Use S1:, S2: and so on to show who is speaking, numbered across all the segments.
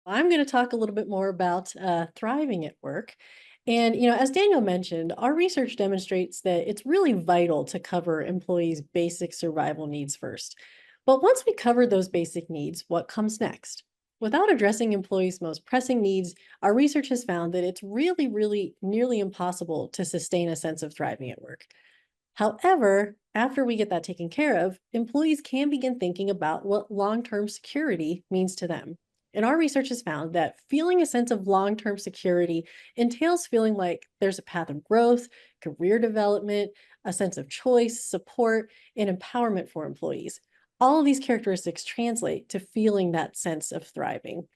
S1: I'm going to talk a little bit more about thriving at work. And, as Daniel mentioned, our research demonstrates that it's really vital to cover employees' basic survival needs first. But once we cover those basic needs, what comes next? Without addressing employees' most pressing needs, our research has found that it's really nearly impossible to sustain a sense of thriving at work. However, after we get that taken care of, employees can begin thinking about what long term security means to them. And our research has found that feeling a sense of long term security entails feeling like there's a path of growth, career development, a sense of choice, support, and empowerment for employees. All of these characteristics translate to feeling that sense of thriving.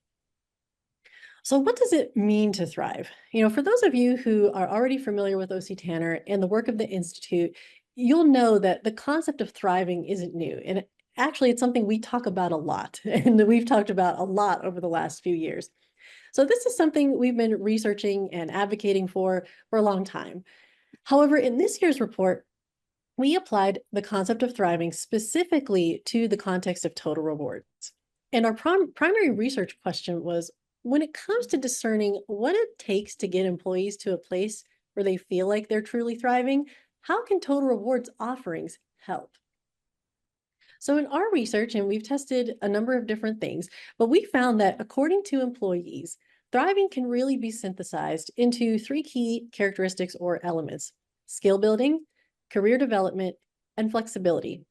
S1: So, what does it mean to thrive? For those of you who are already familiar with OC Tanner and the work of the Institute, you'll know that the concept of thriving isn't new. And actually, it's something we talk about a lot and that we've talked about a lot over the last few years. So, this is something we've been researching and advocating for a long time. However, in this year's report, we applied the concept of thriving specifically to the context of total rewards. And our primary research question was, when it comes to discerning what it takes to get employees to a place where they feel like they're truly thriving, how can total rewards offerings help? So, in our research, and we've tested a number of different things, but we found that according to employees, thriving can really be synthesized into three key characteristics or elements: skill building, career development, and flexibility.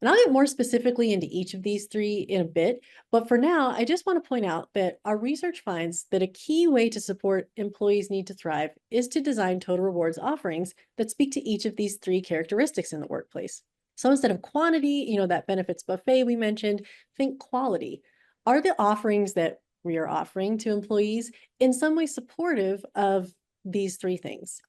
S1: And I'll get more specifically into each of these three in a bit, but for now, I just want to point out that our research finds that a key way to support employees' need to thrive is to design total rewards offerings that speak to each of these three characteristics in the workplace. So instead of quantity, that benefits buffet we mentioned, think quality. Are the offerings that we are offering to employees in some way supportive of these three things?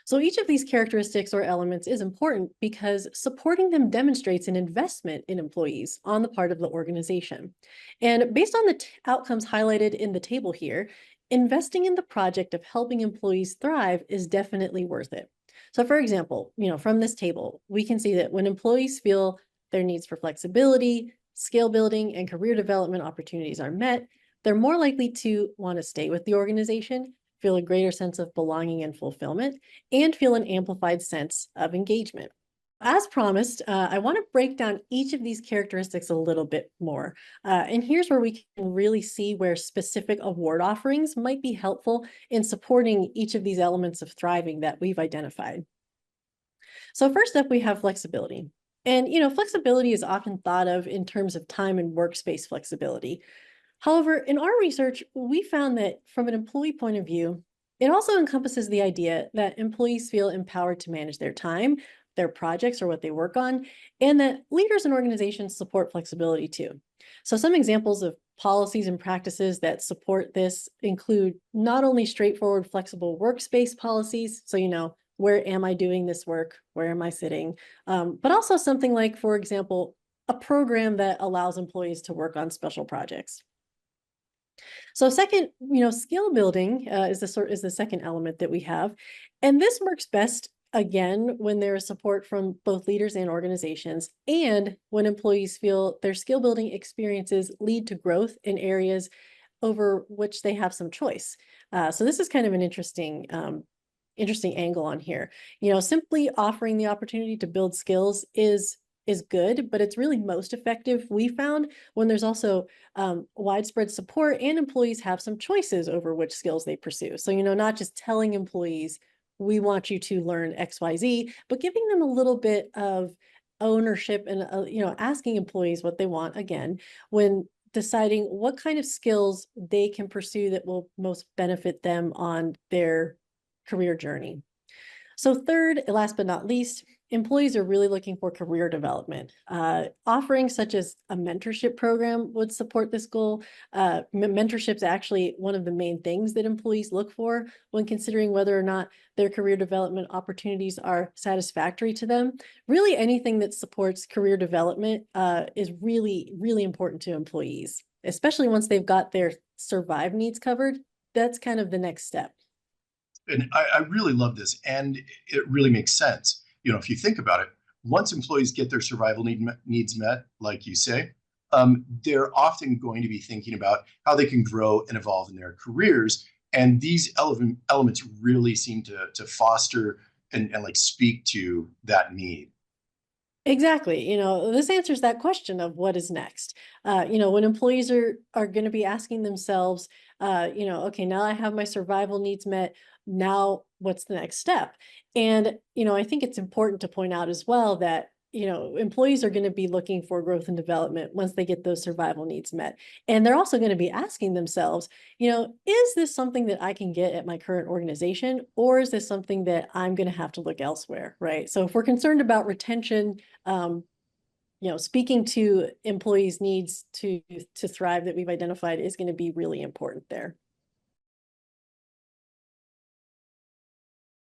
S1: So each of these characteristics or elements is important because supporting them demonstrates an investment in employees on the part of the organization. And based on the outcomes highlighted in the table here, investing in the project of helping employees thrive is definitely worth it. So for example, from this table, we can see that when employees feel their needs for flexibility, skill building, and career development opportunities are met, they're more likely to want to stay with the organization, feel a greater sense of belonging and fulfillment, and feel an amplified sense of engagement. As promised, I want to break down each of these characteristics a little bit more. And here's where we can really see where specific award offerings might be helpful in supporting each of these elements of thriving that we've identified. So first up, we have flexibility. And, flexibility is often thought of in terms of time and workspace flexibility. However, in our research, we found that from an employee point of view, it also encompasses the idea that employees feel empowered to manage their time, their projects, or what they work on, and that leaders and organizations support flexibility too. So, some examples of policies and practices that support this include not only straightforward flexible workspace policies, so, where am I doing this work? Where am I sitting? But also something like, for example, a program that allows employees to work on special projects. So second, skill building is the second element that we have, and this works best again when there is support from both leaders and organizations, and when employees feel their skill building experiences lead to growth in areas over which they have some choice. So this is kind of an interesting angle on here. Simply offering the opportunity to build skills is good, but it's really most effective, we found, when there's also widespread support and employees have some choices over which skills they pursue. So, not just telling employees, we want you to learn XYZ, but giving them a little bit of ownership and, asking employees what they want again when deciding what kind of skills they can pursue that will most benefit them on their career journey. So third, last but not least, employees are really looking for career development. Offerings such as a mentorship program would support this goal. Mentorship is actually one of the main things that employees look for when considering whether or not their career development opportunities are satisfactory to them. Really, anything that supports career development is really important to employees, especially once they've got their survive needs covered. That's kind of the next step.
S2: And I really love this, and it really makes sense. If you think about it, once employees get their survival needs met, like you say, they're often going to be thinking about how they can grow and evolve in their careers. And these elements really seem to foster and like speak to that need.
S1: Exactly. This answers that question of what is next. When employees are going to be asking themselves, okay, now I have my survival needs met. Now, what's the next step? And I think it's important to point out as well that employees are going to be looking for growth and development once they get those survival needs met, and they're also going to be asking themselves, is this something that I can get at my current organization, or is this something that I'm going to have to look elsewhere, right? So if we're concerned about retention, um, speaking to employees' needs to thrive that we've identified is going to be really important there.